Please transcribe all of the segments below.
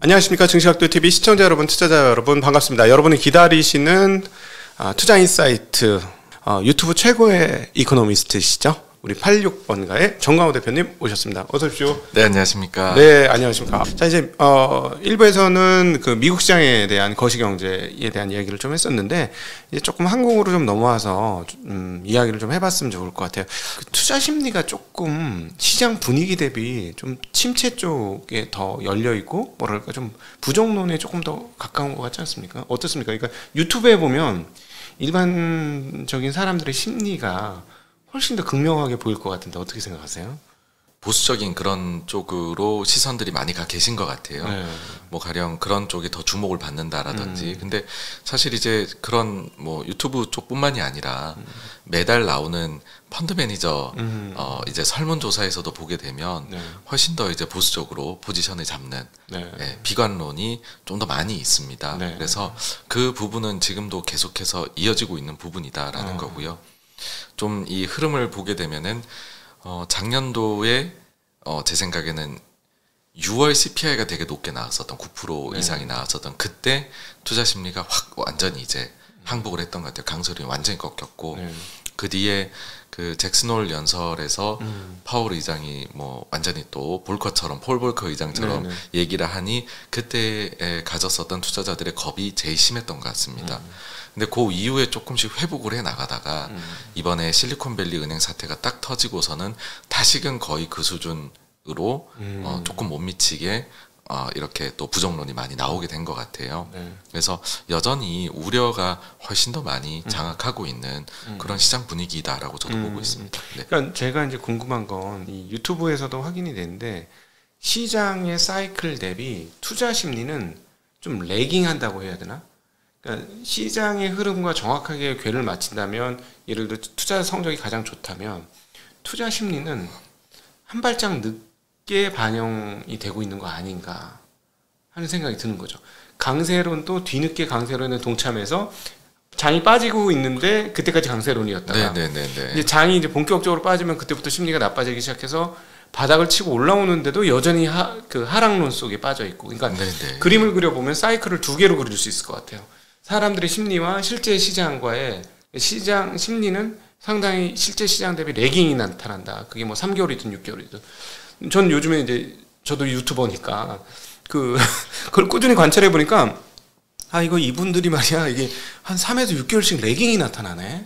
안녕하십니까. 증시학도TV 시청자 여러분, 투자자 여러분 반갑습니다. 여러분이 기다리시는 투자인사이트 유튜브 최고의 이코노미스트시죠? 우리 86번가의 정광호 대표님 오셨습니다. 어서 오십시오. 네, 안녕하십니까. 네, 안녕하십니까. 자, 이제 1부에서는 그 미국 시장에 대한 거시경제에 대한 이야기를 좀 했었는데, 이제 조금 한국으로 좀 넘어와서 이야기를 좀 해봤으면 좋을 것 같아요. 그 투자 심리가 조금 시장 분위기 대비 좀 침체 쪽에 더 열려 있고, 뭐랄까 좀 부정론에 조금 더 가까운 것 같지 않습니까? 어떻습니까? 그러니까 유튜브에 보면 일반적인 사람들의 심리가 훨씬 더 극명하게 보일 것 같은데 어떻게 생각하세요? 보수적인 그런 쪽으로 시선들이 많이 가 계신 것 같아요. 네. 뭐 가령 그런 쪽이 더 주목을 받는다라든지. 근데 사실 이제 그런 뭐 유튜브 쪽뿐만이 아니라 매달 나오는 펀드 매니저 이제 설문조사에서도 보게 되면 네. 훨씬 더 이제 보수적으로 포지션을 잡는 네. 비관론이 좀 더 많이 있습니다. 네. 그래서 그 부분은 지금도 계속해서 이어지고 있는 부분이다라는 거고요. 좀 이 흐름을 보게 되면은 작년도에 제 생각에는 6월 CPI가 되게 높게 나왔었던 9% 네. 이상이 나왔었던 그때 투자 심리가 확 완전히 이제 항복을 했던 것 같아요. 강세로 완전히 꺾였고 네. 그 뒤에 그 잭슨홀 연설에서 파월 의장이 뭐 완전히 또 볼커처럼 폴 볼커 의장처럼 네네. 얘기를 하니 그때에 가졌었던 투자자들의 겁이 제일 심했던 것 같습니다. 근데 그 이후에 조금씩 회복을 해 나가다가 이번에 실리콘밸리 은행 사태가 딱 터지고서는 다시금 거의 그 수준으로 조금 못 미치게 이렇게 또 부정론이 많이 나오게 된 것 같아요. 네. 그래서 여전히 우려가 훨씬 더 많이 장악하고 있는 그런 시장 분위기다라고 저도 보고 있습니다. 네. 그러니까 제가 이제 궁금한 건 이 유튜브에서도 확인이 되는데 시장의 사이클 대비 투자 심리는 좀 레깅한다고 해야 되나? 그러니까 시장의 흐름과 정확하게 궤를 맞춘다면, 예를 들어 투자 성적이 가장 좋다면 투자 심리는 한 발짝 늦게 반영이 되고 있는 거 아닌가 하는 생각이 드는 거죠. 강세론도 뒤늦게 강세론에 동참해서 장이 빠지고 있는데 그때까지 강세론이었다가 이제 장이 이제 본격적으로 빠지면 그때부터 심리가 나빠지기 시작해서 바닥을 치고 올라오는데도 여전히 그 하락론 속에 빠져 있고, 그러니까 그림을 그려보면 사이클을 두 개로 그릴 수 있을 것 같아요. 사람들의 심리와 실제 시장과의 시장 심리는 상당히 실제 시장 대비 레깅이 나타난다. 그게 뭐 3개월이든 6개월이든. 전 요즘에 이제 저도 유튜버니까 그걸 꾸준히 관찰해 보니까 이거 이분들이 말이야 이게 한 3에서 6개월씩 레깅이 나타나네.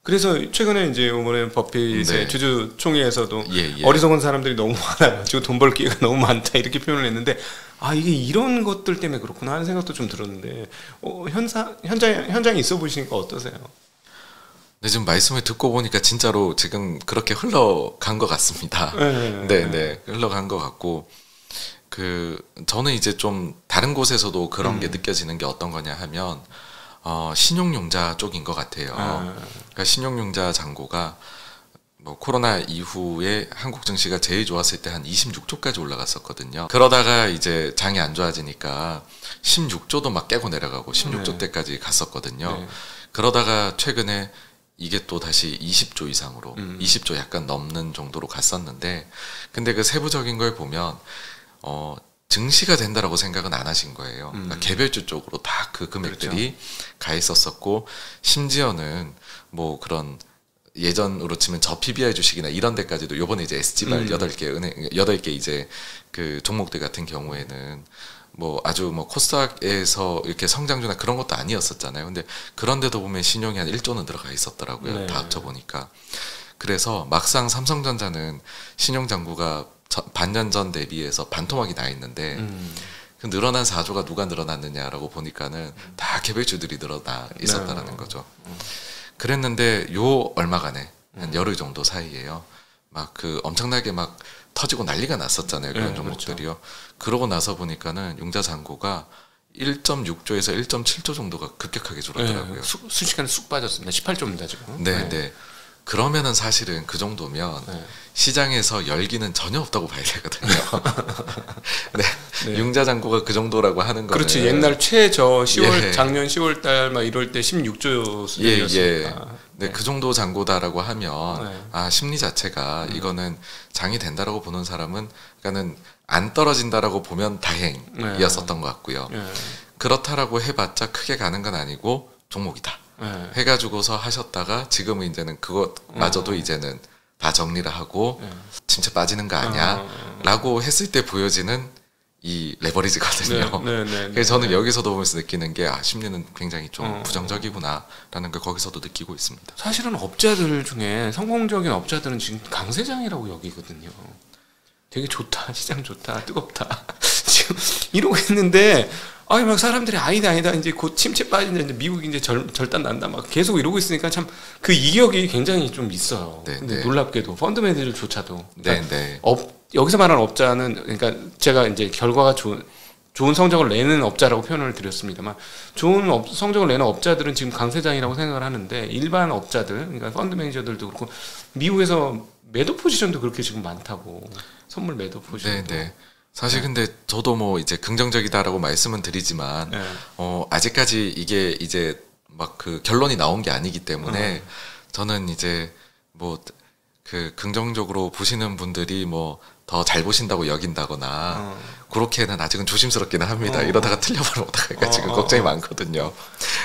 그래서 최근에 이제 이번에 버핏의 주주 총회에서도 어리석은 사람들이 너무 많아가지고 돈 벌 기회가 너무 많다 이렇게 표현을 했는데, 이게 이런 것들 때문에 그렇구나 하는 생각도 좀 들었는데, 현장에 있어 보시니까 어떠세요? 네, 지금 말씀을 듣고 보니까 진짜로 지금 그렇게 흘러간 것 같습니다. 네, 흘러간 것 같고, 저는 이제 좀 다른 곳에서도 그런 게 느껴지는 게 어떤 거냐 하면, 신용융자 쪽인 것 같아요. 그러니까 신용융자 잔고가 뭐 코로나 이후에 한국 증시가 제일 좋았을 때 한 26조까지 올라갔었거든요. 그러다가 이제 장이 안 좋아지니까 16조도 막 깨고 내려가고 16조 때까지 갔었거든요. 그러다가 최근에 이게 또 다시 20조 이상으로 20조 약간 넘는 정도로 갔었는데, 근데 그 세부적인 걸 보면 증시가 된다라고 생각은 안 하신 거예요. 그러니까 개별주 쪽으로 다 그 금액들이 가 있었었고, 심지어는 뭐 그런 예전으로 치면 저 PBR 주식이나 이런 데까지도 요번에 이제 SG발 8개 이제 그 종목들 같은 경우에는 뭐 아주 뭐 코스닥에서 이렇게 성장주나 그런 것도 아니었었잖아요. 근데 그런데도 보면 신용이 한 1조는 들어가 있었더라고요. 다 합쳐보니까. 그래서 막상 삼성전자는 신용잔고가 반년 전 대비해서 반토막이 나 있는데 그 늘어난 4조가 누가 늘어났느냐라고 보니까는 다 개별주들이 늘어나 있었다라는 거죠. 그랬는데 요 얼마간에 한 열흘 정도 사이에요. 막 그 엄청나게 막 터지고 난리가 났었잖아요. 그런 종목들이요. 그러고 나서 보니까는 융자 잔고가 1.6조에서 1.7조 정도가 급격하게 줄었더라고요. 순식간에 쑥 빠졌습니다. 18조입니다 지금. 네. 그러면은 사실은 그 정도면 시장에서 열기는 전혀 없다고 봐야 되거든요. 융자 잔고가 그 정도라고 하는 거는, 그렇지. 옛날 최저 10월 작년 10월 달 막 이럴 때 16조 수준이었으니까. 네, 그 정도 잔고다라고 하면 아 심리 자체가 이거는 장이 된다라고 보는 사람은 그러니까는 안 떨어진다라고 보면 다행이었었던 것 같고요. 그렇다라고 해봤자 크게 가는 건 아니고 종목이다 해가지고서 하셨다가 지금은 이제는 그것마저도 이제는 다 정리를 하고 침체 빠지는 거 아니야 라고 했을 때 보여지는 이 레버리지거든요. 그래서 저는 여기서도 보면서 느끼는 게 심리는 굉장히 좀 부정적이구나라는 걸 거기서도 느끼고 있습니다. 사실은 업자들 중에 성공적인 업자들은 지금 강세장이라고 여기거든요. 되게 좋다, 시장 좋다, 뜨겁다. 지금 이러고 있는데 막 사람들이 아니다 이제 곧 침체 빠진다, 이제 미국이 이제 절단 난다 막 계속 이러고 있으니까 참 그 이격이 굉장히 좀 있어요. 근데 놀랍게도 펀드매니저조차도 여기서 말하는 업자는 그러니까 제가 이제 결과가 좋은 성적을 내는 업자라고 표현을 드렸습니다만 좋은 성적을 내는 업자들은 지금 강세장이라고 생각을 하는데 일반 업자들 그러니까 펀드 매니저들도 그렇고 미국에서 매도 포지션도 그렇게 지금 많다고 선물 매도 포지션. 사실 근데 저도 뭐 이제 긍정적이다라고 말씀은 드리지만 아직까지 이게 이제 막 그 결론이 나온 게 아니기 때문에 저는 이제 뭐 그 긍정적으로 보시는 분들이 뭐 더 잘 보신다고 여긴다거나 그렇게는 아직은 조심스럽기는 합니다. 이러다가 틀려버리면 어떡할까 지금 걱정이 많거든요.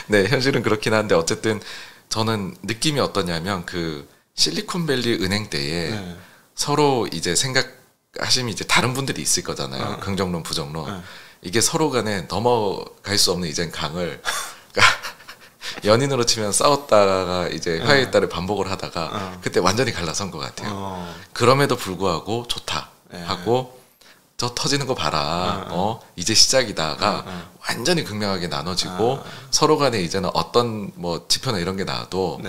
네, 현실은 그렇긴 한데 어쨌든 저는 느낌이 어떠냐면 그 실리콘밸리 은행 때에 서로 이제 생각하시면 이제 다른 분들이 있을 거잖아요. 긍정론, 부정론. 이게 서로 간에 넘어갈 수 없는 이젠 강을 연인으로 치면 싸웠다가 이제 화해했다를 반복을 하다가 그때 완전히 갈라선 것 같아요. 그럼에도 불구하고 좋다 하고 저 터지는 거 봐라. 이제 시작이다가 완전히 극명하게 나눠지고 서로 간에 이제는 어떤 뭐 지표나 이런 게 나와도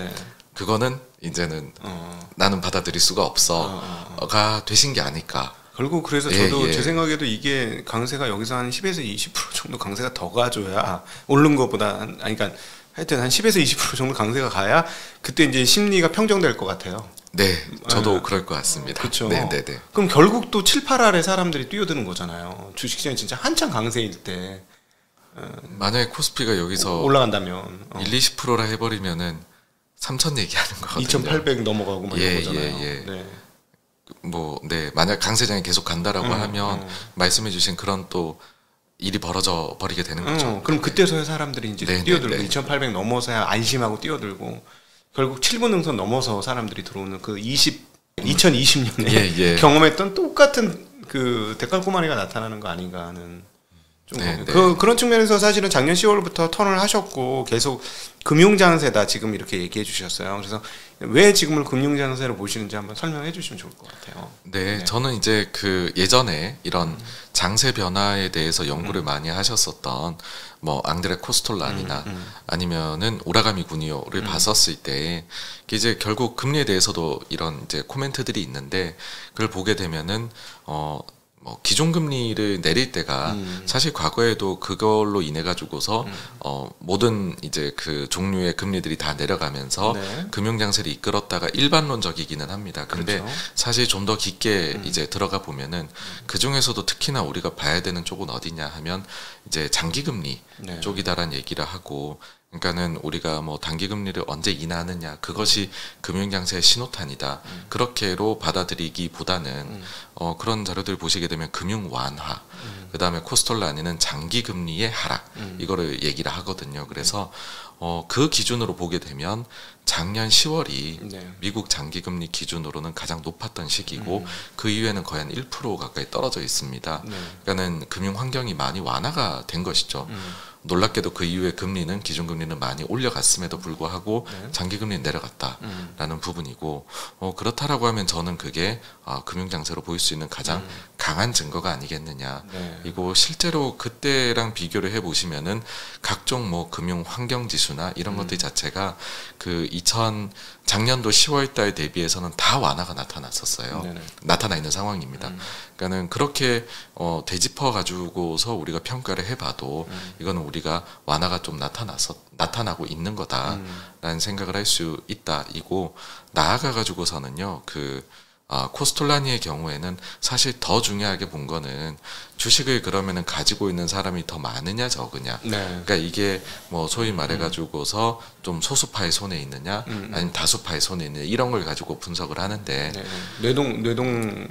그거는 이제는 나는 받아들일 수가 없어가 되신 게 아닐까. 결국 그래서 저도 제 생각에도 이게 강세가 여기서 한 10에서 20% 정도 강세가 더 가줘야 오른 것보다 그러니까 하여튼 한 10에서 20% 정도 강세가 가야 그때 이제 심리가 평정될 것 같아요. 네, 저도 그럴 것 같습니다. 그렇죠. 네. 그럼 결국 또 7, 8알에 사람들이 뛰어드는 거잖아요. 주식시장이 진짜 한창 강세일 때. 만약에 코스피가 여기서 올라간다면 20-20%라 해버리면은 3,000 얘기하는 거거든요. 2,800 넘어가고 막 이런 거잖아요. 만약 강세장이 계속 간다라고 하면 말씀해주신 그런 또 일이 벌어져 버리게 되는 거죠. 그럼 그때서야 사람들이 이제 뛰어들고 2,800 넘어서야 안심하고 뛰어들고 결국 7분 능선 넘어서 사람들이 들어오는 그 2020년에 경험했던 똑같은 그 데칼코마니가 나타나는 거 아닌가 하는 좀 그런 측면에서 사실은 작년 10월부터 턴을 하셨고 계속 금융장세다 지금 이렇게 얘기해 주셨어요. 그래서 왜 지금을 금융장세로 보시는지 한번 설명해 주시면 좋을 것 같아요. 네, 저는 이제 그 예전에 이런 장세 변화에 대해서 연구를 많이 하셨었던 뭐 앙드레 코스톨란이나 아니면은 오라가미 구니오를 봤었을 때 이제 결국 금리에 대해서도 이런 이제 코멘트들이 있는데 그걸 보게 되면은 뭐 기존금리를 내릴 때가 사실 과거에도 그걸로 인해 가지고서 모든 이제 그 종류의 금리들이 다 내려가면서 금융장세를 이끌었다가 일반론적이기는 합니다. 근데 그렇죠. 사실 좀 더 깊게 이제 들어가 보면은 그 중에서도 특히나 우리가 봐야 되는 쪽은 어디냐 하면 이제 장기금리 쪽이다라는 얘기를 하고 그러니까는 우리가 뭐 단기금리를 언제 인하하느냐 그것이 금융장세의 신호탄이다. 그렇게로 받아들이기보다는 그런 자료들 보시게 되면 금융 완화, 그 다음에 코스톨라니는 장기금리의 하락 이거를 얘기를 하거든요. 그래서 그 기준으로 보게 되면 작년 10월이 미국 장기금리 기준으로는 가장 높았던 시기고 그 이후에는 거의 한 1% 가까이 떨어져 있습니다. 그러니까는 금융 환경이 많이 완화가 된 것이죠. 놀랍게도 그 이후에 금리는 기준금리는 많이 올려갔음에도 불구하고 장기금리는 내려갔다라는 부분이고 그렇다라고 하면 저는 그게 금융장세로 보일 수 있는 가장 강한 증거가 아니겠느냐. 이거 실제로 그때랑 비교를 해보시면은 각종 뭐 금융 환경 지수나 이런 것들 자체가 그 작년도 10월달 대비해서는 다 완화가 나타났었어요. 나타나 있는 상황입니다. 그러니까는 그렇게 되짚어 가지고서 우리가 평가를 해봐도 이거는 우리가 완화가 좀 나타나고 있는 거다라는 생각을 할 수 있다. 이고 나아가 가지고서는요 코스톨라니의 경우에는 사실 더 중요하게 본 거는 주식을 그러면은 가지고 있는 사람이 더 많으냐 적으냐. 네. 그러니까 이게 뭐 소위 말해가지고서 좀 소수파의 손에 있느냐, 아니면 다수파의 손에 있느냐 이런 걸 가지고 분석을 하는데. 네. 뇌동.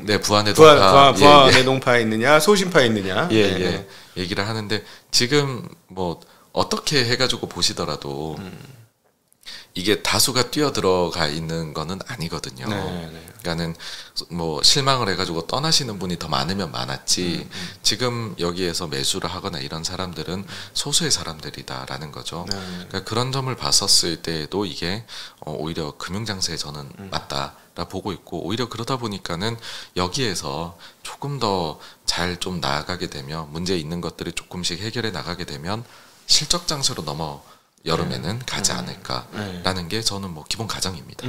네, 부하뇌동파. 부하 뇌동파에 있느냐, 소심파에 있느냐. 예, 네. 예. 얘기를 하는데 지금 뭐 어떻게 해가지고 보시더라도. 이게 다수가 뛰어들어가 있는 거는 아니거든요. 네. 그러니까는 뭐 실망을 해가지고 떠나시는 분이 더 많으면 많았지 지금 여기에서 매수를 하거나 이런 사람들은 소수의 사람들이다라는 거죠. 네. 그러니까 그런 점을 봤었을 때에도 이게 오히려 금융장세에 저는 맞다라 보고 있고 오히려 그러다 보니까는 여기에서 조금 더 잘 좀 나아가게 되면 문제 있는 것들을 조금씩 해결해 나가게 되면 실적 장세로 여름에는 가지 않을까라는 게 저는 뭐 기본 가정입니다.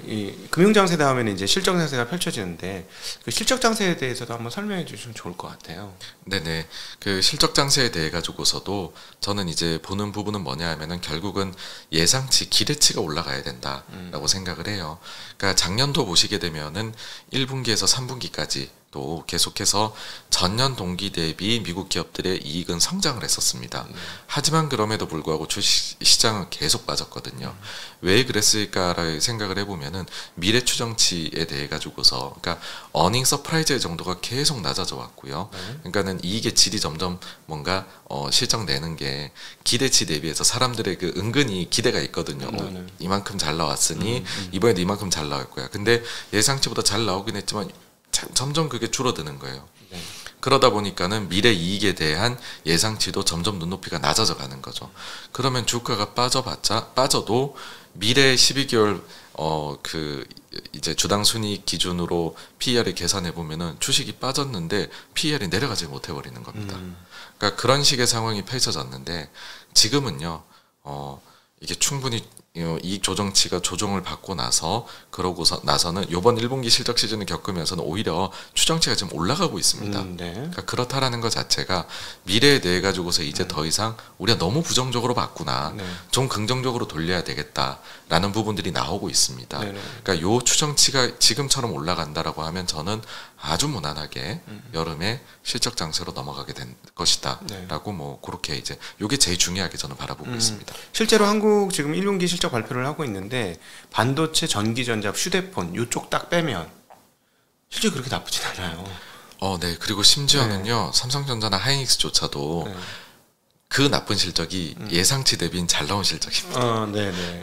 이 금융장세 다음에는 이제 실적장세가 펼쳐지는데 그 실적장세에 대해서도 한번 설명해 주시면 좋을 것 같아요. 네네. 그 실적장세에 대해 가지고서도 저는 이제 보는 부분은 뭐냐 하면은 결국은 예상치, 기대치가 올라가야 된다라고 생각을 해요. 그러니까 작년도 보시게 되면은 1분기에서 3분기까지 또 계속해서 전년 동기 대비 미국 기업들의 이익은 성장을 했었습니다. 하지만 그럼에도 불구하고 주식시장은 계속 빠졌거든요. 왜 그랬을까를 생각을 해보면은 미래 추정치에 대해 가지고서 그러니까 어닝 서프라이즈의 정도가 계속 낮아져 왔고요. 그러니까는 이익의 질이 점점 뭔가 실적 내는 게 기대치 대비해서 사람들의 그 은근히 기대가 있거든요. 이만큼 잘 나왔으니 이번에도 이만큼 잘 나올 거야. 근데 예상치보다 잘 나오긴 했지만 점점 그게 줄어드는 거예요. 그러다 보니까는 미래 이익에 대한 예상치도 점점 눈높이가 낮아져 가는 거죠. 그러면 주가가 빠져도 미래 12개월 그 이제 주당 순이익 기준으로 PER을 계산해 보면은 주식이 빠졌는데 PER이 내려가지 못해 버리는 겁니다. 그러니까 그런 식의 상황이 펼쳐졌는데 지금은요. 이게 충분히 이익 조정치가 조정을 받고 나서는 요번 1분기 실적 시즌을 겪으면서는 오히려 추정치가 지금 올라가고 있습니다. 네. 그러니까 그렇다라는 것 자체가 미래에 대해 가지고서 이제 더 이상 우리가 너무 부정적으로 봤구나. 좀 긍정적으로 돌려야 되겠다라는 부분들이 나오고 있습니다. 그러니까 요 추정치가 지금처럼 올라간다라고 하면 저는 아주 무난하게 여름에 실적 장세로 넘어가게 된 것이다라고 뭐 그렇게 이제 요게 제일 중요하게 저는 바라보고 있습니다. 실제로 한국 지금 1분기 실적 발표를 하고 있는데 반도체, 전기전자, 휴대폰 요쪽 딱 빼면 실적이 그렇게 나쁘진 않아요. 네. 그리고 심지어는요. 삼성전자나 하이닉스조차도 그 나쁜 실적이 예상치 대비는 잘 나온 실적입니다.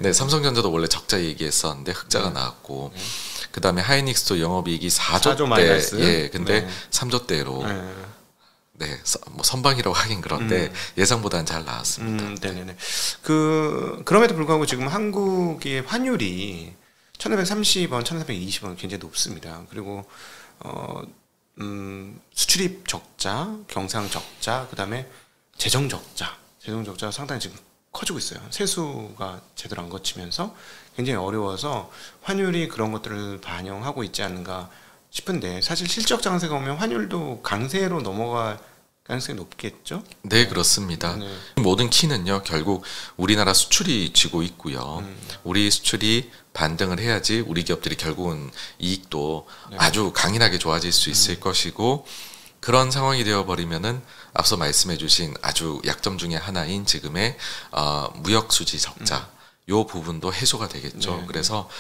네, 삼성전자도 원래 적자 얘기했었는데 흑자가 나왔고 그 다음에 하이닉스도 영업이익이 4조 마이너스. 예, 근데 3조대로 네, 뭐 선방이라고 하긴 그런데 예상보다는 잘 나왔습니다. 네네네. 그럼에도 불구하고 지금 한국의 환율이 1,430원, 1,420원 굉장히 높습니다. 그리고 수출입 적자, 경상 적자, 그다음에 재정 적자 상당히 지금 커지고 있어요. 세수가 제대로 안 거치면서 굉장히 어려워서 환율이 그런 것들을 반영하고 있지 않는가 싶은데 사실 실적 장세가 오면 환율도 강세로 넘어갈 가능성이 높겠죠? 네, 그렇습니다. 모든 키는요, 결국 우리나라 수출이 쥐고 있고요. 우리 수출이 반등을 해야지 우리 기업들이 결국은 이익도 아주 강인하게 좋아질 수 있을 것이고 그런 상황이 되어버리면은 앞서 말씀해주신 아주 약점 중에 하나인 지금의 무역 수지 적자 요 부분도 해소가 되겠죠. 그래서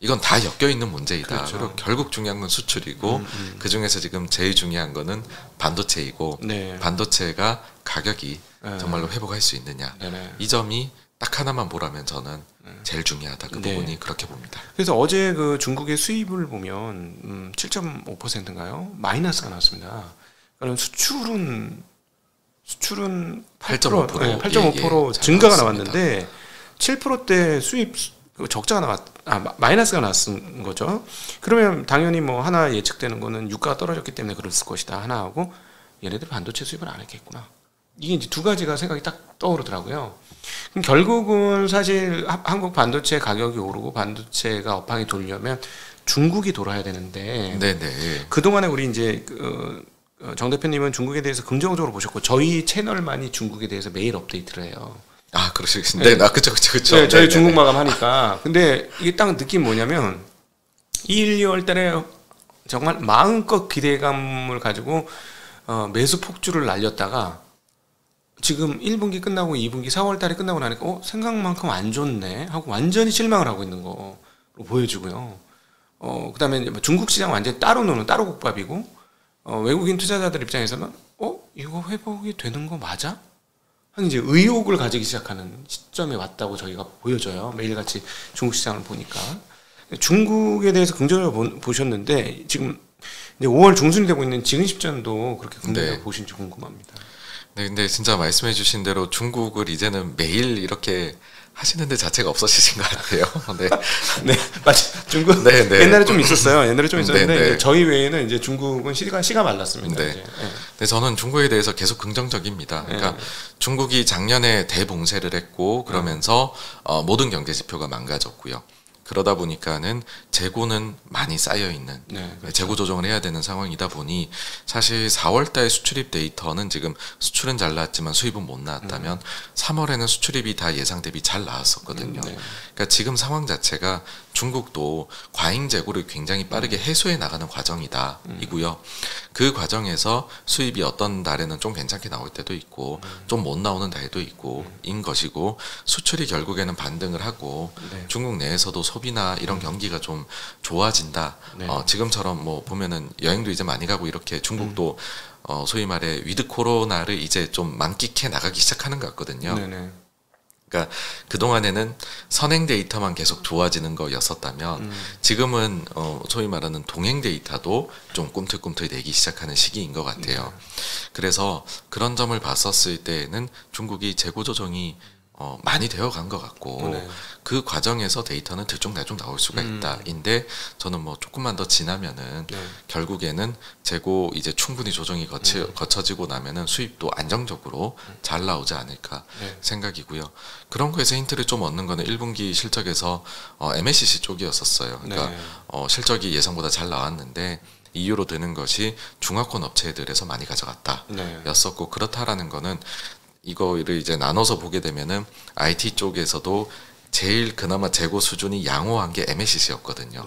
이건 다 엮여 있는 문제이다. 그렇죠. 그리고 결국 중요한 건 수출이고 그 중에서 지금 제일 중요한 거는 반도체이고 반도체가 가격이 정말로 회복할 수 있느냐. 이 점이 딱 하나만 보라면 저는 제일 중요하다. 그 부분이 그렇게 봅니다. 그래서 어제 그 중국의 수입을 보면 7.5%인가요? 마이너스가 나왔습니다. 그러니까 수출은 8.5% 8.5% 증가가 나왔는데 7%대 수입 적자가 마이너스가 났은 거죠. 그러면 당연히 뭐 하나 예측되는 거는 유가가 떨어졌기 때문에 그랬을 것이다 하나 하고 얘네들 반도체 수입을 안 했겠구나. 이게 이제 두 가지가 생각이 딱 떠오르더라고요. 그럼 결국은 사실 한국 반도체 가격이 오르고 반도체가 업황이 돌려면 중국이 돌아야 되는데 그동안에 우리 이제 정 대표님은 중국에 대해서 긍정적으로 보셨고 저희 채널만이 중국에 대해서 매일 업데이트를 해요. 아, 그러시겠습니다. 네, 그쵸. 네, 저희 중국 마감 하니까. 근데 이게 딱 느낌 뭐냐면 1, 2월 달에 정말 마음껏 기대감을 가지고 매수 폭주를 날렸다가 지금 1분기 끝나고 2분기 4월 달에 끝나고 나니까 생각만큼 안 좋네 하고 완전히 실망을 하고 있는 거로 보여지고요. 그다음에 중국 시장 완전히 따로 노는 따로 국밥이고 외국인 투자자들 입장에서는 이거 회복이 되는 거 맞아? 하는 이제 의혹을 가지기 시작하는 시점에 왔다고 저희가 보여져요. 매일같이 중국 시장을 보니까. 중국에 대해서 긍정적으로 보셨는데 지금 이제 5월 중순이 되고 있는 지근 시점도 그렇게 긍정적으로 보신지 궁금합니다. 네, 근데 진짜 말씀해주신 대로 중국을 이제는 매일 이렇게 하시는 데 자체가 없어지신 것 같아요. 네, 네, 맞아. 중국 네, 네. 옛날에 좀 있었어요. 옛날에 좀 있었는데 네, 네. 이제 저희 외에는 이제 중국은 시가 말랐습니다. 네. 이제. 네. 근데 저는 중국에 대해서 계속 긍정적입니다. 그러니까 네. 중국이 작년에 대봉쇄를 했고 그러면서 모든 경제 지표가 망가졌고요. 그러다 보니까는 재고는 많이 쌓여 있는 그렇죠. 재고 조정을 해야 되는 상황이다 보니 사실 4월달 수출입 데이터는 지금 수출은 잘 나왔지만 수입은 못 나왔다면 3월에는 수출입이 다 예상 대비 잘 나왔었거든요. 그러니까 지금 상황 자체가 중국도 과잉 재고를 굉장히 빠르게 해소해 나가는 과정이다 이고요. 그 과정에서 수입이 어떤 달에는 좀 괜찮게 나올 때도 있고 좀 못 나오는 달도 있고 인 것이고 수출이 결국에는 반등을 하고 중국 내에서도 소비나 이런 경기가 좀 좋아진다. 지금처럼 뭐 보면은 여행도 이제 많이 가고 이렇게 중국도 소위 말해 위드 코로나를 이제 좀 만끽해 나가기 시작하는 것 같거든요. 네네. 그러니까 그동안에는 선행 데이터만 계속 좋아지는 거였었다면 지금은 소위 말하는 동행 데이터도 좀 꿈틀꿈틀 내기 시작하는 시기인 것 같아요. 그래서 그런 점을 봤었을 때에는 중국이 재고 조정이 많이 되어 간 것 같고 그 과정에서 데이터는 들쭉날쭉 나올 수가 있다. 인데 저는 뭐 조금만 더 지나면은 결국에는 재고 이제 충분히 조정이 거쳐지고 나면은 수입도 안정적으로 잘 나오지 않을까 생각이고요. 그런 거에서 힌트를 좀 얻는 거는 1분기 실적에서 MLCC 쪽이었었어요. 그러니까 실적이 예상보다 잘 나왔는데 이유로 드는 것이 중화권 업체들에서 많이 가져갔다 였었고 그렇다라는 거는 이거를 이제 나눠서 보게 되면은 IT 쪽에서도 제일 그나마 재고 수준이 양호한 게 MLCC였거든요.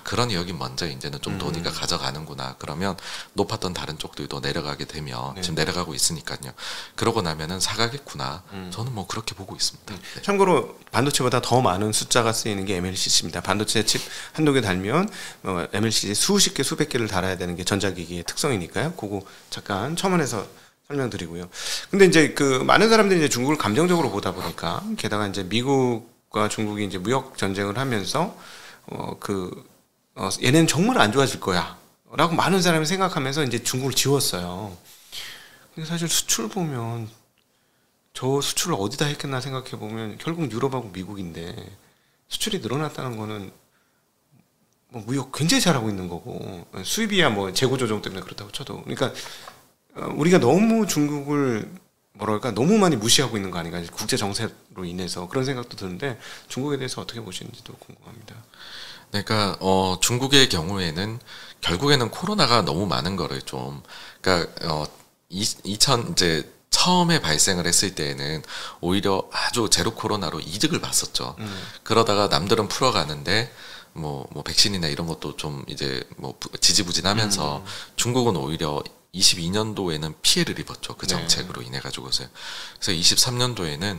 그러니 여기 먼저 이제는 좀 돈이가 가져가는구나. 그러면 높았던 다른 쪽들도 내려가게 되면 지금 내려가고 있으니까요. 그러고 나면은 사가겠구나. 저는 뭐 그렇게 보고 있습니다. 참고로 반도체보다 더 많은 숫자가 쓰이는 게 MLCC입니다. 반도체 칩 한두 개 달면 MLCC 수십 개, 수백 개를 달아야 되는 게 전자기기의 특성이니까요. 그거 잠깐 첨언해서 설명드리고요. 근데 이제 그 많은 사람들이 이제 중국을 감정적으로 보다 보니까 게다가 이제 미국과 중국이 이제 무역 전쟁을 하면서 얘네는 정말 안 좋아질 거야라고 많은 사람이 생각하면서 이제 중국을 지웠어요. 근데 사실 수출 보면 저 수출을 어디다 했겠나 생각해 보면 결국 유럽하고 미국인데 수출이 늘어났다는 거는 뭐 무역 굉장히 잘하고 있는 거고 수입이야 뭐 재고 조정 때문에 그렇다고 쳐도 그러니까. 우리가 너무 중국을 뭐랄까 너무 많이 무시하고 있는 거 아닌가 국제 정세로 인해서 그런 생각도 드는데 중국에 대해서 어떻게 보시는지도 궁금합니다. 그러니까 중국의 경우에는 결국에는 코로나가 너무 많은 거를 좀 그러니까 이제 처음에 발생을 했을 때에는 오히려 아주 제로 코로나로 이득을 봤었죠. 그러다가 남들은 풀어가는데 뭐 백신이나 이런 것도 좀 이제 뭐 지지부진하면서 중국은 오히려 22년도에는 피해를 입었죠. 그 정책으로 인해 가지고서요. 그래서 23년도에는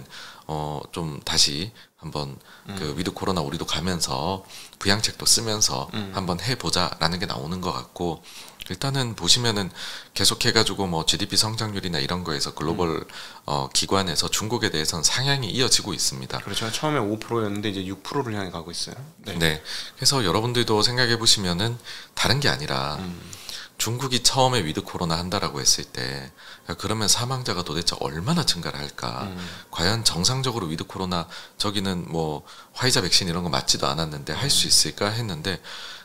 좀 다시 한번 그 위드 코로나 우리도 가면서 부양책도 쓰면서 한번 해보자라는 게 나오는 것 같고 일단은 보시면은 계속해가지고 뭐 GDP 성장률이나 이런 거에서 글로벌 기관에서 중국에 대해서는 상향이 이어지고 있습니다. 그렇죠. 처음에 5%였는데 이제 6%를 향해 가고 있어요. 네. 그래서 여러분들도 생각해 보시면은 다른 게 아니라 중국이 처음에 위드 코로나 한다라고 했을 때 그러면 사망자가 도대체 얼마나 증가를 할까? 과연 정상적으로 위드 코로나 저기는 뭐 화이자 백신 이런 거 맞지도 않았는데 할 수 있을까 했는데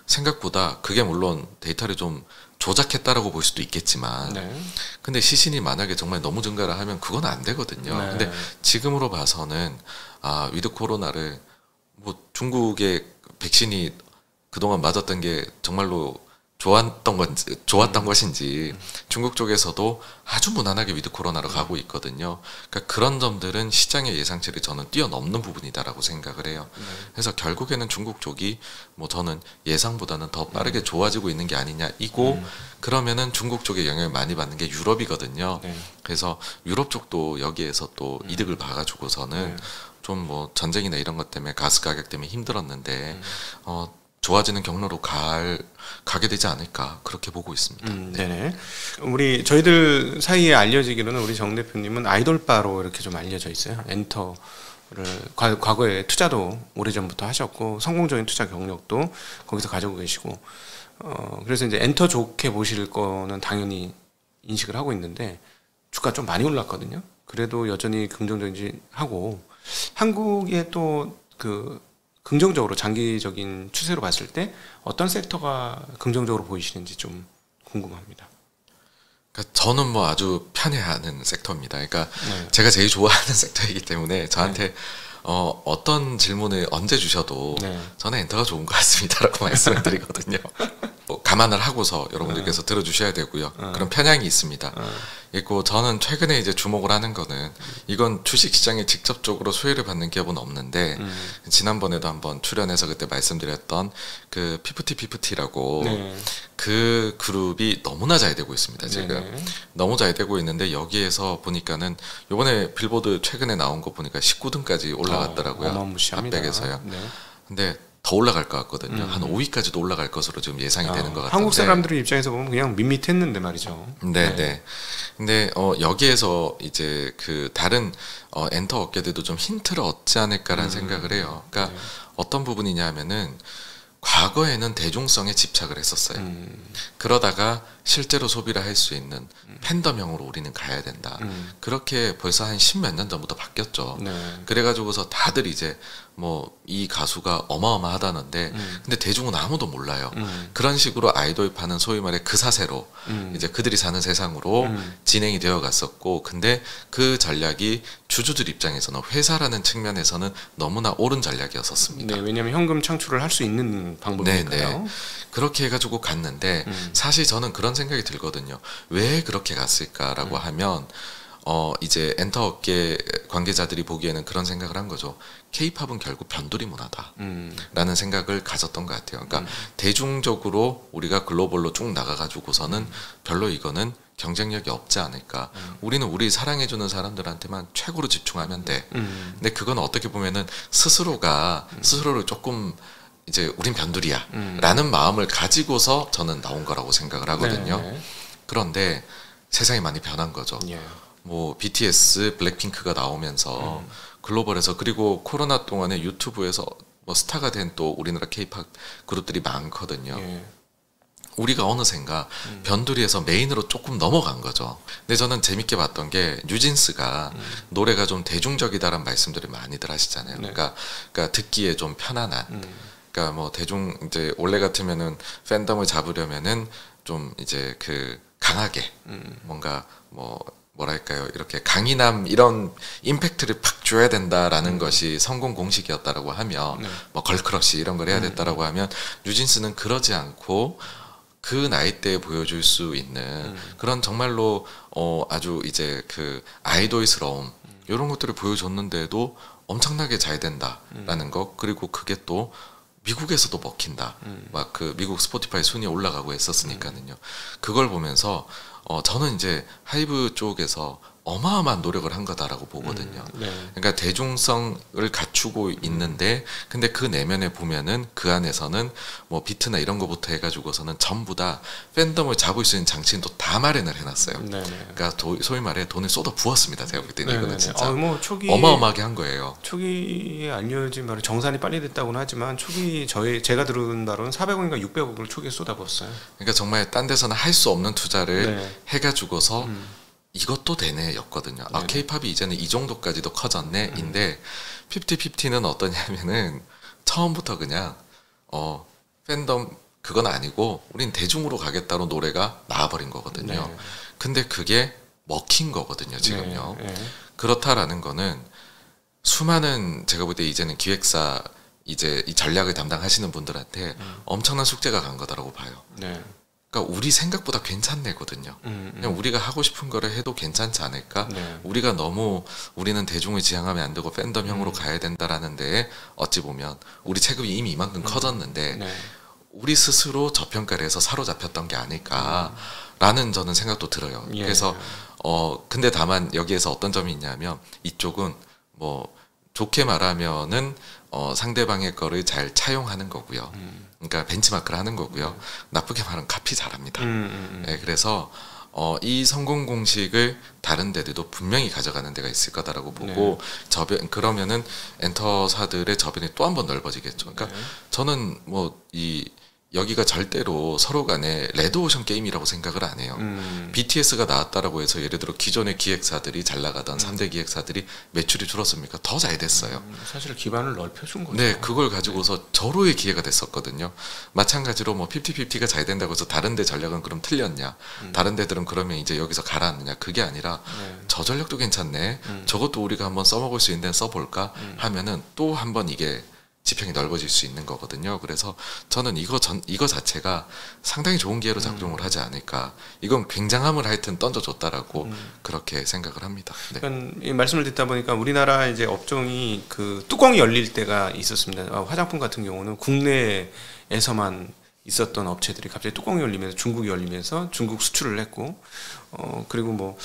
생각보다 그게 물론 데이터를 좀 조작했다라고 볼 수도 있겠지만 근데 시신이 만약에 정말 너무 증가를 하면 그건 안 되거든요. 근데 지금으로 봐서는 위드 코로나를 뭐 중국의 백신이 그동안 맞았던 게 정말로 좋았던 것인지 중국 쪽에서도 아주 무난하게 위드 코로나로 가고 있거든요. 그러니까 그런 점들은 시장의 예상치를 저는 뛰어넘는 부분이다라고 생각을 해요. 그래서 결국에는 중국 쪽이 뭐 저는 예상보다는 더 빠르게 좋아지고 있는 게 아니냐 이고 그러면은 중국 쪽에 영향을 많이 받는 게 유럽이거든요. 그래서 유럽 쪽도 여기에서 또 이득을 봐가지고서는 좀 뭐 전쟁이나 이런 것 때문에 가스 가격 때문에 힘들었는데 좋아지는 경로로 가게 되지 않을까 그렇게 보고 있습니다. 네네. 저희들 사이에 알려지기로는 우리 정 대표님은 아이돌바로 이렇게 좀 알려져 있어요. 엔터를 과거에 투자도 오래전부터 하셨고 성공적인 투자 경력도 거기서 가지고 계시고 그래서 이제 엔터 좋게 보실 거는 당연히 인식을 하고 있는데 주가 좀 많이 올랐거든요. 그래도 여전히 긍정적인지 하고 한국의 또 그 긍정적으로 장기적인 추세로 봤을 때 어떤 섹터가 긍정적으로 보이시는지 좀 궁금합니다. 그러니까 저는 뭐 아주 편애하는 섹터입니다. 그러니까 제가 제일 좋아하는 섹터이기 때문에 저한테 어떤 질문을 언제 주셔도 저는 엔터가 좋은 것 같습니다라고 말씀을 드리거든요. 감안을 하고서 여러분들께서 들어주셔야 되고요. 그런 편향이 있습니다. 있고 저는 최근에 이제 주목을 하는 거는 이건 주식시장에 직접적으로 수혜를 받는 기업은 없는데 지난번에도 한번 출연해서 그때 말씀드렸던 그 피프티라고 그 그룹이 너무나 잘 되고 있습니다. 지금 너무 잘 되고 있는데 여기에서 보니까는 요번에 빌보드 최근에 나온 거 보니까 19등까지 올라갔더라고요. 어마무시합니다. 탑백에서요. 근데 더 올라갈 것 같거든요. 한 5위까지도 올라갈 것으로 지금 예상이 되는 것 같은데 한국 사람들의 입장에서 보면 그냥 밋밋했는데 말이죠. 네. 근데 여기에서 이제 그 다른 엔터 업계들도 좀 힌트를 얻지 않을까라는 생각을 해요. 그러니까 어떤 부분이냐 하면은 과거에는 대중성에 집착을 했었어요. 그러다가 실제로 소비를 할 수 있는 팬덤형으로 우리는 가야 된다. 그렇게 벌써 한 10몇 년 전부터 바뀌었죠. 그래가지고서 다들 이제 뭐 이 가수가 어마어마하다는데 근데 대중은 아무도 몰라요. 그런 식으로 아이돌파는 소위 말해 그 사세로 이제 그들이 사는 세상으로 진행이 되어 갔었고 근데 그 전략이 주주들 입장에서는 회사라는 측면에서는 너무나 옳은 전략이었었습니다. 왜냐하면 현금 창출을 할 수 있는 방법이니까요. 그렇게 해가지고 갔는데 사실 저는 그런 생각이 들거든요. 왜 그렇게 갔을까라고 하면 이제 엔터 업계 관계자들이 보기에는 그런 생각을 한 거죠. K-팝은 결국 변두리 문화다라는 생각을 가졌던 것 같아요. 그러니까 대중적으로 우리가 글로벌로 쭉 나가가지고서는 별로 이거는 경쟁력이 없지 않을까. 우리는 우리 사랑해주는 사람들한테만 최고로 집중하면 돼. 근데 그건 어떻게 보면은 스스로를 조금 이제 우린 변두리야 라는 마음을 가지고서 저는 나온 거라고 생각을 하거든요. 그런데 세상이 많이 변한 거죠. 뭐 BTS, 블랙핑크가 나오면서 글로벌에서 그리고 코로나 동안에 유튜브에서 뭐 스타가 된 또 우리나라 K-팝 그룹들이 많거든요. 우리가 어느샌가 변두리에서 메인으로 조금 넘어간 거죠. 근데 저는 재밌게 봤던 게 뉴진스가 노래가 좀 대중적이다라는 말씀들을 많이들 하시잖아요. 그러니까 듣기에 좀 편안한. 그러니까 뭐 대중 이제 원래 같으면은 팬덤을 잡으려면은 좀 이제 그 강하게 뭔가 뭐랄까요 이렇게 강인함 이런 임팩트를 팍 줘야 된다라는 것이 성공 공식이었다라고 하면 뭐 걸크러쉬 이런 걸 해야 됐다라고 하면 뉴진스는 그러지 않고 그 나이대에 보여줄 수 있는 그런 정말로 아주 이제 그 아이돌스러움 이런 것들을 보여줬는데도 엄청나게 잘 된다라는 것 그리고 그게 또 미국에서도 먹힌다. 막 그 미국 스포티파이 순위 올라가고 했었으니까는요. 그걸 보면서 저는 이제 하이브 쪽에서 어마어마한 노력을 한 거다라고 보거든요. 그러니까 대중성을 갖추고 있는데 근데 그 내면에 보면은 그 안에서는 뭐 비트나 이런 거부터 해가지고서는 전부 다 팬덤을 잡을 수 있는 장치는 또 다 마련을 해놨어요. 그러니까 소위 말해 돈을 쏟아 부었습니다. 제가 볼 때는 이거는 진짜 어마어마하게 한 거예요. 초기에 알려진 바로 정산이 빨리 됐다고는 하지만 초기 제가 들은 바로는 400억인가 600억을 초기에 쏟아부었어요. 그러니까 정말 딴 데서는 할 수 없는 투자를 해가지고서 이것도 되네 였거든요. 아, K-팝이 이제는 이 정도까지도 커졌네 인데 50/50는 어떠냐면은 처음부터 그냥 팬덤 그건 아니고 우린 대중으로 가겠다로 노래가 나와버린 거거든요. 근데 그게 먹힌 거거든요 지금요. 그렇다라는 거는 수많은 제가 볼 때 이제는 기획사 이제 이 전략을 담당하시는 분들한테 엄청난 숙제가 간 거다라고 봐요. 그러니까 우리 생각보다 괜찮네거든요. 그냥 우리가 하고 싶은 거를 해도 괜찮지 않을까? 네. 우리가 너무 우리는 대중을 지향하면 안 되고 팬덤형으로 가야 된다라는 데에 어찌 보면 우리 체급이 이미 이만큼 커졌는데 네. 우리 스스로 저평가를 해서 사로잡혔던 게 아닐까라는 저는 생각도 들어요. 예. 그래서 근데 다만 여기에서 어떤 점이 있냐면 이쪽은 뭐 좋게 말하면은 상대방의 거를 잘 차용하는 거고요. 그러니까 벤치마크를 하는 거고요. 나쁘게 말하면 카피 잘합니다. 네, 그래서 이 성공 공식을 다른 데들도 분명히 가져가는 데가 있을 거다라고 보고 그러면은 엔터사들의 저변이 또 한 번 넓어지겠죠. 그러니까 저는 뭐 여기가 절대로 서로 간에 레드오션 게임이라고 생각을 안 해요. BTS가 나왔다라고 해서 예를 들어 기존의 기획사들이 잘 나가던 3대 기획사들이 매출이 줄었습니까? 더 잘 됐어요. 사실 기반을 넓혀준 거죠. 네, 그걸 가지고서 절호의 기회가 됐었거든요. 마찬가지로 뭐 50-50가 잘 된다고 해서 다른 데 전략은 그럼 틀렸냐? 다른 데들은 그러면 이제 여기서 가라앉느냐? 그게 아니라 저 전략도 괜찮네. 저것도 우리가 한번 써먹을 수 있는 데 써볼까? 하면은 또 한번 이게 지평이 넓어질 수 있는 거거든요. 그래서 저는 이거 자체가 상당히 좋은 기회로 작동을 하지 않을까. 이건 굉장함을 하여튼 던져줬다라고 그렇게 생각을 합니다. 네. 그러니까 이 말씀을 듣다 보니까 우리나라 이제 업종이 그 뚜껑이 열릴 때가 있었습니다. 화장품 같은 경우는 국내에서만 있었던 업체들이 갑자기 뚜껑이 열리면서 중국이 열리면서 중국 수출을 했고, 그리고 뭐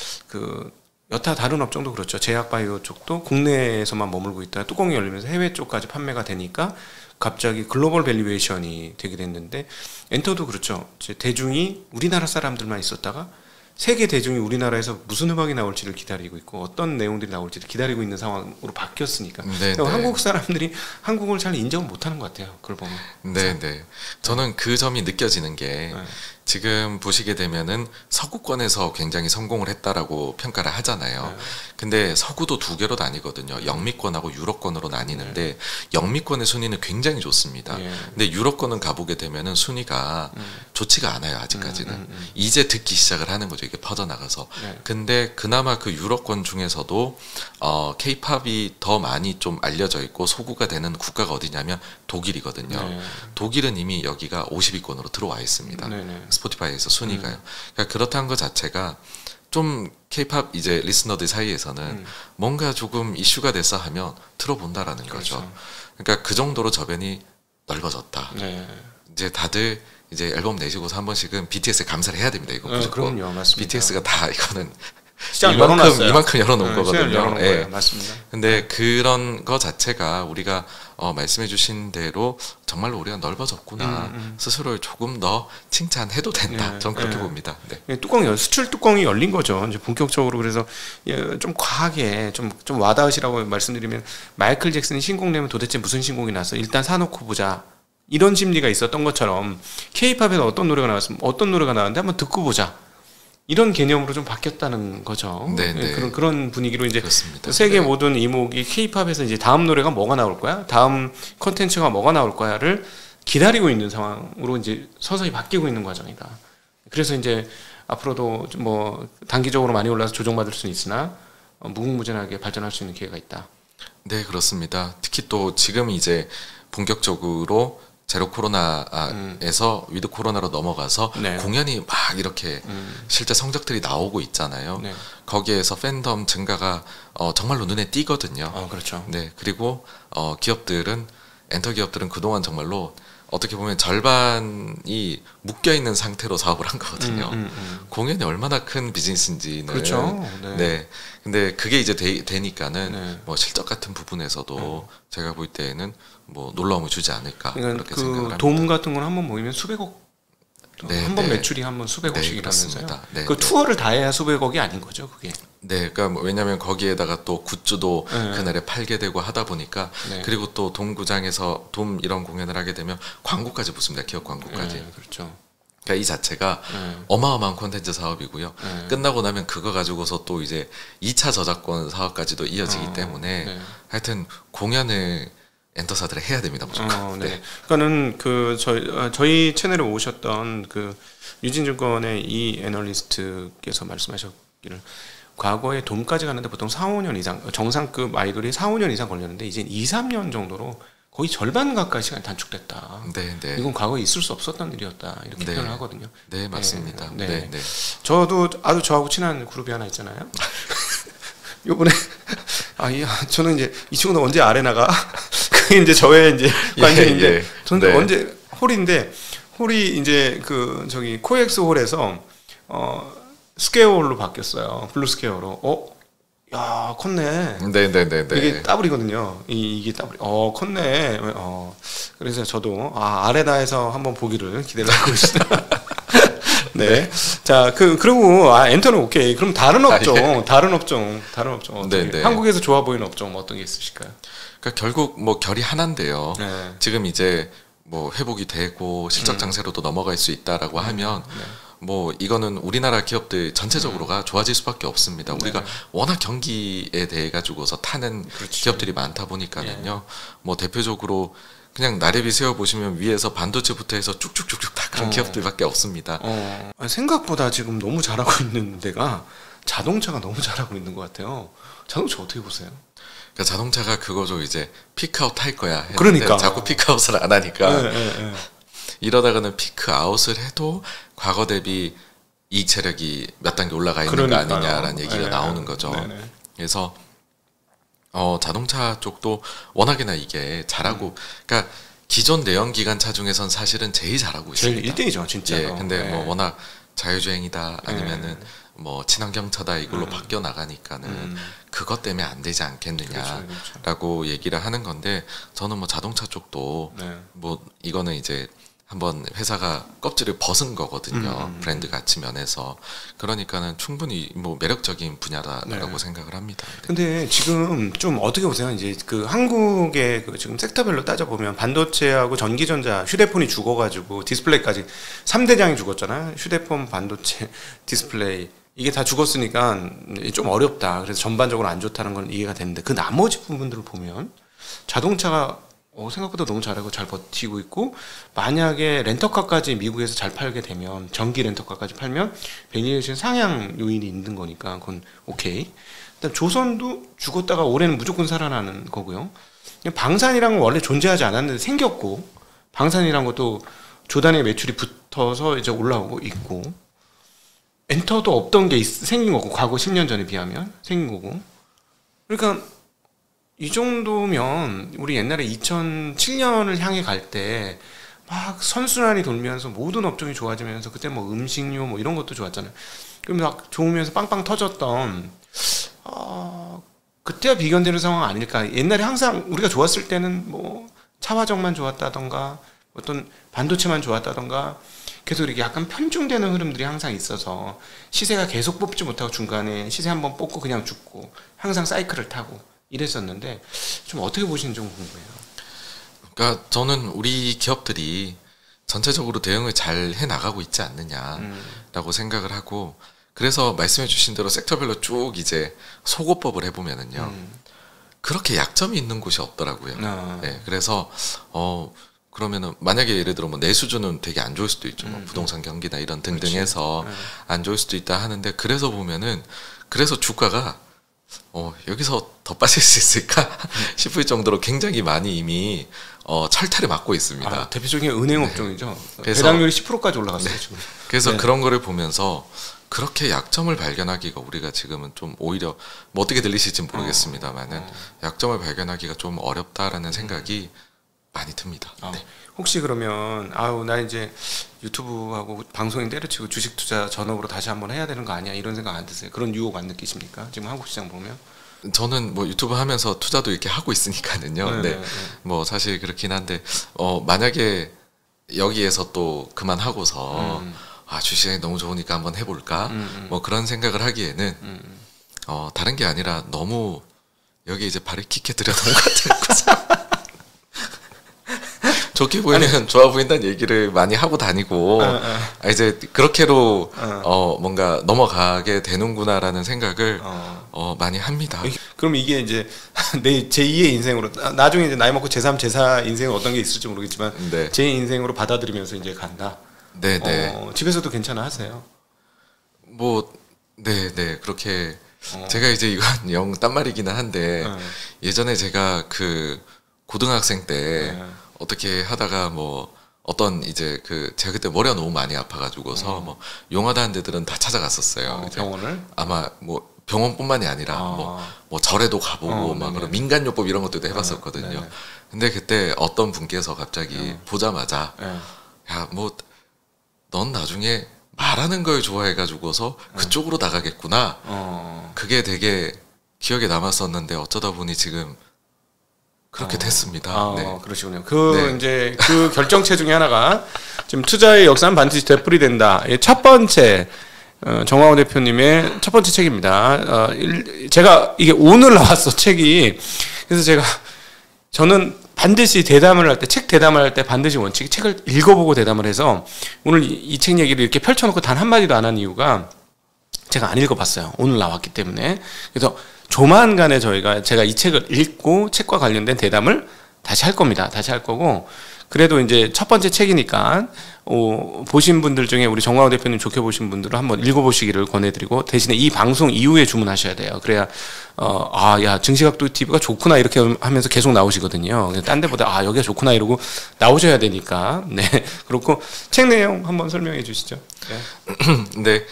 여타 다른 업종도 그렇죠. 제약바이오 쪽도 국내에서만 머물고 있다가 뚜껑이 열리면서 해외 쪽까지 판매가 되니까 갑자기 글로벌 밸류에이션이 되게 됐는데, 엔터도 그렇죠. 대중이 우리나라 사람들만 있었다가 세계 대중이 우리나라에서 무슨 음악이 나올지를 기다리고 있고 어떤 내용들이 나올지를 기다리고 있는 상황으로 바뀌었으니까 그러니까 한국 사람들이 한국을 잘 인정을 못하는 것 같아요. 그걸 보면. 네. 저는 그 점이 느껴지는 게 지금 보시게 되면은 서구권에서 굉장히 성공을 했다라고 평가를 하잖아요. 근데 서구도 두 개로 나뉘거든요. 영미권하고 유럽권으로 나뉘는데 영미권의 순위는 굉장히 좋습니다. 근데 유럽권은 가보게 되면은 순위가 좋지가 않아요. 아직까지는. 이제 듣기 시작을 하는 거죠. 이게 퍼져나가서. 근데 그나마 그 유럽권 중에서도 K-팝이 더 많이 좀 알려져 있고 소구가 되는 국가가 어디냐면 독일이거든요. 독일은 이미 여기가 50위권으로 들어와 있습니다. 스포티파이에서 순위가요. 그러니까 그렇다는 것 자체가 좀 K-팝 이제 리스너들 사이에서는 뭔가 조금 이슈가 됐어 하면 들어본다라는 거죠. 그러니까 그 정도로 저변이 넓어졌다. 이제 다들 이제 앨범 내시고서 한 번씩은 BTS에 감사를 해야 됩니다. 이거 무조건. 그럼요, 맞습니다. BTS가 다 이거는 이만큼 열어놓은 거거든요. 예, 맞습니다. 근데 그런 거 자체가 우리가 말씀해주신 대로 정말로 우리가 넓어졌구나. 스스로를 조금 더 칭찬해도 된다. 전 그렇게 봅니다. 네. 수출 뚜껑이 열린 거죠. 이제 본격적으로. 그래서 좀 과하게 좀 와닿으시라고 말씀드리면, 마이클 잭슨이 신곡 내면 도대체 무슨 신곡이 났어? 일단 사놓고 보자. 이런 심리가 있었던 것처럼 K-팝에서 어떤 노래가 나왔으면 어떤 노래가 나왔는데 한번 듣고 보자. 이런 개념으로 좀 바뀌었다는 거죠. 그런 분위기로 이제 그렇습니다. 세계 모든 이목이 K-팝에서 이제 다음 노래가 뭐가 나올 거야, 다음 컨텐츠가 뭐가 나올 거야를 기다리고 있는 상황으로 이제 서서히 바뀌고 있는 과정이다. 그래서 이제 앞으로도 뭐 단기적으로 많이 올라서 조정받을 수는 있으나 무궁무진하게 발전할 수 있는 기회가 있다. 네, 그렇습니다. 특히 또 지금 이제 본격적으로 제로 코로나에서 위드 코로나로 넘어가서 공연이 막 이렇게 실제 성적들이 나오고 있잖아요. 거기에서 팬덤 증가가 정말로 눈에 띄거든요. 그렇죠. 네, 그리고 엔터 기업들은 그동안 정말로 어떻게 보면 절반이 묶여 있는 상태로 사업을 한 거거든요. 공연이 얼마나 큰 비즈니스인지는. 그렇죠. 네. 근데 그게 이제 되니까는 뭐 실적 같은 부분에서도 제가 볼 때에는 뭐 놀라움을 주지 않을까. 그러니까 그렇게 생각을 합니다. 돔 같은 건 한번 모이면 수백억. 한번 매출이 한번 수백억씩이라면서요. 그 투어를 다 해야 수백억이 아닌 거죠, 그게. 네, 그러니까 왜냐하면 거기에다가 또 굿즈도 그날에 팔게 되고 하다 보니까 그리고 또 돔구장에서 돔 이런 공연을 하게 되면 광고까지 붙습니다. 기업 광고까지. 그렇죠. 그러니까 이 자체가 어마어마한 콘텐츠 사업이고요. 끝나고 나면 그거 가지고서 또 이제 2차 저작권 사업까지도 이어지기 때문에 하여튼 공연을 엔터사들을 해야 됩니다, 무조건. 그러니까는 저희 채널에 오셨던 유진증권의 이 애널리스트께서 말씀하셨기를, 과거에 돔까지 가는데 보통 4, 5년 이상, 정상급 아이돌이 4, 5년 이상 걸렸는데 이제 2, 3년 정도로 거의 절반 가까이 시간이 단축됐다. 네, 네. 이건 과거에 있을 수 없었던 일이었다. 이렇게 네. 표현을 하거든요. 네, 맞습니다. 네. 네, 네. 저도 아주 저하고 친한 그룹이 하나 있잖아요. 요번에 저는 이제 이 친구는 언제 아래 나가? 그게 이제 저의 이제 관심인데 예, 예. 저는 네. 언제 홀이 이제 그 저기 코엑스 홀에서 스퀘어홀로 바뀌었어요. 블루 스퀘어로. 야, 컸네. 네네네네. 이게 더블이거든요. 이게 더블. 컸네. 그래서 저도 아레나에서 한번 보기를 기대를 하고 있습니다. 네. 자, 그리고 엔터는 오케이. 그럼 다른 업종, 예. 다른 업종. 네네. 한국에서 좋아 보이는 업종 어떤 게 있으실까요? 그러니까 결국 뭐 결이 하나인데요. 네. 지금 이제 뭐 회복이 되고 실적 장세로도 넘어갈 수 있다라고 하면 뭐 이거는 우리나라 기업들 전체적으로가 좋아질 수밖에 없습니다. 우리가 워낙 경기에 대해 가지고서 타는 기업들이 많다 보니까는요. 뭐 대표적으로 그냥 나래비 세워 보시면 위에서 반도체부터 해서 쭉쭉쭉쭉 다 그런 기업들밖에 없습니다. 생각보다 지금 너무 잘하고 있는 데가 자동차가 너무 잘하고 있는 것 같아요. 자동차 어떻게 보세요? 그러니까 자동차가 그거죠. 이제 피크아웃 할 거야 했는데 그러니까. 자꾸 피크아웃을 안 하니까 네. 이러다가는 피크아웃을 해도 과거 대비 이익 체력이 몇 단계 올라가 있는 거 아니냐라는 얘기가 나오는 거죠. 네네. 그래서 자동차 쪽도 워낙에나 이게 잘하고 그러니까 기존 내연기관차 중에선 사실은 제일 잘하고 제일 있습니다. 1등이죠, 진짜로. 예, 근데 뭐 워낙 자율주행이다 아니면은 뭐 친환경차다 이걸로 바뀌어 나가니까는 그것 때문에 안 되지 않겠느냐라고 얘기를 하는 건데 저는 뭐 자동차 쪽도 뭐 이거는 이제 한번 회사가 껍질을 벗은 거거든요. 브랜드 가치 면에서. 그러니까는 충분히 뭐 매력적인 분야다라고 생각을 합니다. 네. 근데 지금 좀 어떻게 보세요? 이제 그 한국의 그 지금 섹터별로 따져보면 반도체하고 전기전자, 휴대폰이 죽어가지고 디스플레이까지 3대장이 죽었잖아요. 휴대폰, 반도체, 디스플레이. 이게 다 죽었으니까 좀 어렵다. 그래서 전반적으로 안 좋다는 건 이해가 되는데 그 나머지 부분들을 보면 자동차가 생각보다 너무 잘하고 잘 버티고 있고 만약에 렌터카까지 미국에서 잘 팔게 되면 전기 렌터카까지 팔면 베니에이션 상향 요인이 있는 거니까 그건 오케이. 일단 조선도 죽었다가 올해는 무조건 살아나는 거고요. 방산이란 건 원래 존재하지 않았는데 생겼고 방산이란 것도 조단의 매출이 붙어서 이제 올라오고 있고 엔터도 없던 게 생긴 거고 과거 10년 전에 비하면 생긴 거고 그러니까 이 정도면 우리 옛날에 2007년을 향해 갈 때 막 선순환이 돌면서 모든 업종이 좋아지면서 그때 뭐 음식료 뭐 이런 것도 좋았잖아요. 그럼 막 좋으면서 빵빵 터졌던 그때와 비견되는 상황 아닐까. 옛날에 항상 우리가 좋았을 때는 뭐 차화정만 좋았다던가 어떤 반도체만 좋았다던가 계속 이렇게 약간 편중되는 흐름들이 항상 있어서 시세가 계속 뽑지 못하고 중간에 시세 한번 뽑고 그냥 죽고 항상 사이클을 타고 이랬었는데 좀 어떻게 보시는지 좀 궁금해요. 그러니까 저는 우리 기업들이 전체적으로 대응을 잘 해나가고 있지 않느냐라고 생각을 하고 그래서 말씀해주신 대로 섹터별로 쭉 이제 소고법을 해보면은요 그렇게 약점이 있는 곳이 없더라고요. 네, 그래서 그러면은 만약에 예를 들어 뭐 내 수준은 되게 안 좋을 수도 있죠. 뭐 부동산 경기나 이런 등등해서 안 좋을 수도 있다 하는데 그래서 보면은 그래서 주가가 여기서 더 빠질 수 있을까 싶을 정도로 굉장히 많이 이미 철퇴를 맞고 있습니다. 대표적인 은행 업종이죠. 그래서 배당률이 10%까지 올라갔어요. 지금. 그래서 그런 거를 보면서 그렇게 약점을 발견하기가 우리가 지금은 좀 오히려 뭐 어떻게 들리실지 모르겠습니다만은 약점을 발견하기가 좀 어렵다라는 생각이 많이 듭니다. 네. 혹시 그러면 나 이제 유튜브하고 방송인 때려치고 주식 투자 전업으로 다시 한번 해야 되는 거 아니야 이런 생각 안 드세요? 그런 유혹 안 느끼십니까? 지금 한국 시장 보면 저는 뭐 유튜브 하면서 투자도 이렇게 하고 있으니까는요. 네. 뭐 사실 그렇긴 한데 만약에 여기에서 또 그만하고서 주식이 너무 좋으니까 한번 해볼까? 뭐 그런 생각을 하기에는 다른 게 아니라 너무 여기 이제 발을 킥해 들여놓은 것 같아요. 좋게 보이면 좋아 보인다는 얘기를 많이 하고 다니고 이제 그렇게로 뭔가 넘어가게 되는구나라는 생각을 많이 합니다. 그럼 이게 이제 내 제2의 인생으로 나중에 이제 나이 먹고 제3, 제4 인생은 어떤 게 있을지 모르겠지만 제 인생으로 받아들이면서 이제 간다. 네네. 집에서도 괜찮아 하세요? 뭐 네네 그렇게 제가 이제 이건 영 딴말이기는 한데 예전에 제가 그 고등학생 때 네. 어떻게 하다가 뭐 어떤 이제 제가 그때 머리가 너무 많이 아파가지고서 뭐 용하다는 데들은 다 찾아갔었어요. 병원을? 아마 뭐 병원뿐만이 아니라 뭐 절에도 가보고 막 그런 민간요법 이런 것들도 해봤었거든요. 네네. 근데 그때 어떤 분께서 갑자기 보자마자 야, 뭐 넌 나중에 말하는 걸 좋아해가지고서 그쪽으로 나가겠구나. 그게 되게 기억에 남았었는데 어쩌다 보니 지금 그렇게 됐습니다. 네. 그러시군요. 네. 이제 그 결정체 중에 하나가 지금 투자의 역사는 반드시 되풀이된다. 첫 번째 정광훈 대표님의 첫 번째 책입니다. 제가 이게 오늘 나왔어 책이. 그래서 저는 반드시 대담을 할 때, 책 대담을 할 때 반드시 원칙이 책을 읽어보고 대담을 해서 오늘 이 책 얘기를 이렇게 펼쳐놓고 단 한마디도 안 한 이유가 제가 안 읽어봤어요. 오늘 나왔기 때문에. 그래서 조만간에 제가 이 책을 읽고 책과 관련된 대담을 다시 할 겁니다. 다시 할 거고, 그래도 이제 첫 번째 책이니까 보신 분들 중에 우리 정광훈 대표님 좋게 보신 분들은 한번 읽어보시기를 권해드리고, 대신에 이 방송 이후에 주문하셔야 돼요. 그래야 야 증시각도 TV가 좋구나 이렇게 하면서 계속 나오시거든요. 딴 데보다 여기가 좋구나 이러고 나오셔야 되니까. 네, 그렇고 책 내용 한번 설명해 주시죠. 네.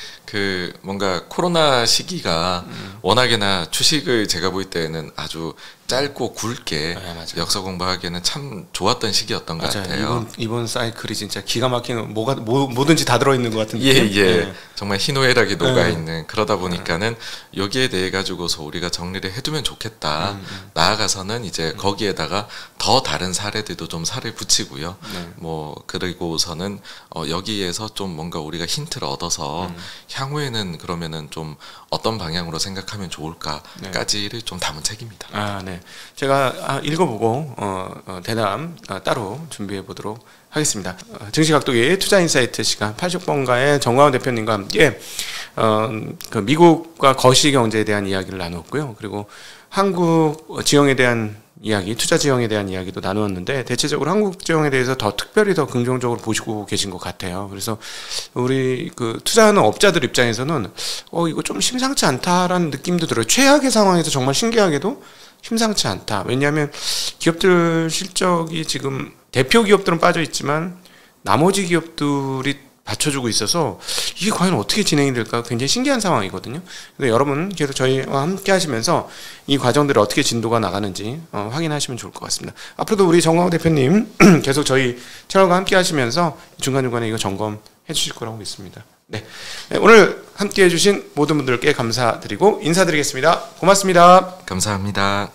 뭔가 코로나 시기가 워낙에나 주식을 제가 볼 때는 아주 짧고 굵게 역사 공부하기에는 참 좋았던 시기였던 것 같아요. 이번 사이클이 진짜 기가 막히는 뭐든지 다 들어있는 것 같은 느낌. 예. 정말 희노애락이 녹아있는. 그러다 보니까는 여기에 대해 가지고서 우리가 정리를 해두면 좋겠다. 나아가서는 이제 거기에다가 더 다른 사례들도 좀 살을 붙이고요. 뭐 그리고서는 여기에서 좀 뭔가 우리가 힌트를 얻어서 향후에는 그러면은 좀 어떤 방향으로 생각하면 좋을까까지를 좀 담은 책입니다. 네. 제가 읽어보고 대담 따로 준비해 보도록 하겠습니다. 증시각도기 투자인사이트 시간 80번가의 정광훈 대표님과 함께 그 미국과 거시 경제에 대한 이야기를 나누었고요. 그리고 한국 지형에 대한 이야기, 투자 지형에 대한 이야기도 나누었는데, 대체적으로 한국 지형에 대해서 특별히 더 긍정적으로 보시고 계신 것 같아요. 그래서 우리 투자하는 업자들 입장에서는 이거 좀 심상치 않다라는 느낌도 들어요. 최악의 상황에서 정말 신기하게도 심상치 않다. 왜냐하면 기업들 실적이 지금 대표 기업들은 빠져 있지만 나머지 기업들이 받쳐주고 있어서 이게 과연 어떻게 진행이 될까 굉장히 신기한 상황이거든요. 그래서 여러분 계속 저희와 함께 하시면서 이 과정들이 어떻게 진도가 나가는지 확인하시면 좋을 것 같습니다. 앞으로도 우리 정광훈 대표님 계속 저희 채널과 함께 하시면서 중간중간에 이거 점검해 주실 거라고 믿습니다. 네, 오늘 함께 해주신 모든 분들께 감사드리고 인사드리겠습니다. 고맙습니다. 감사합니다.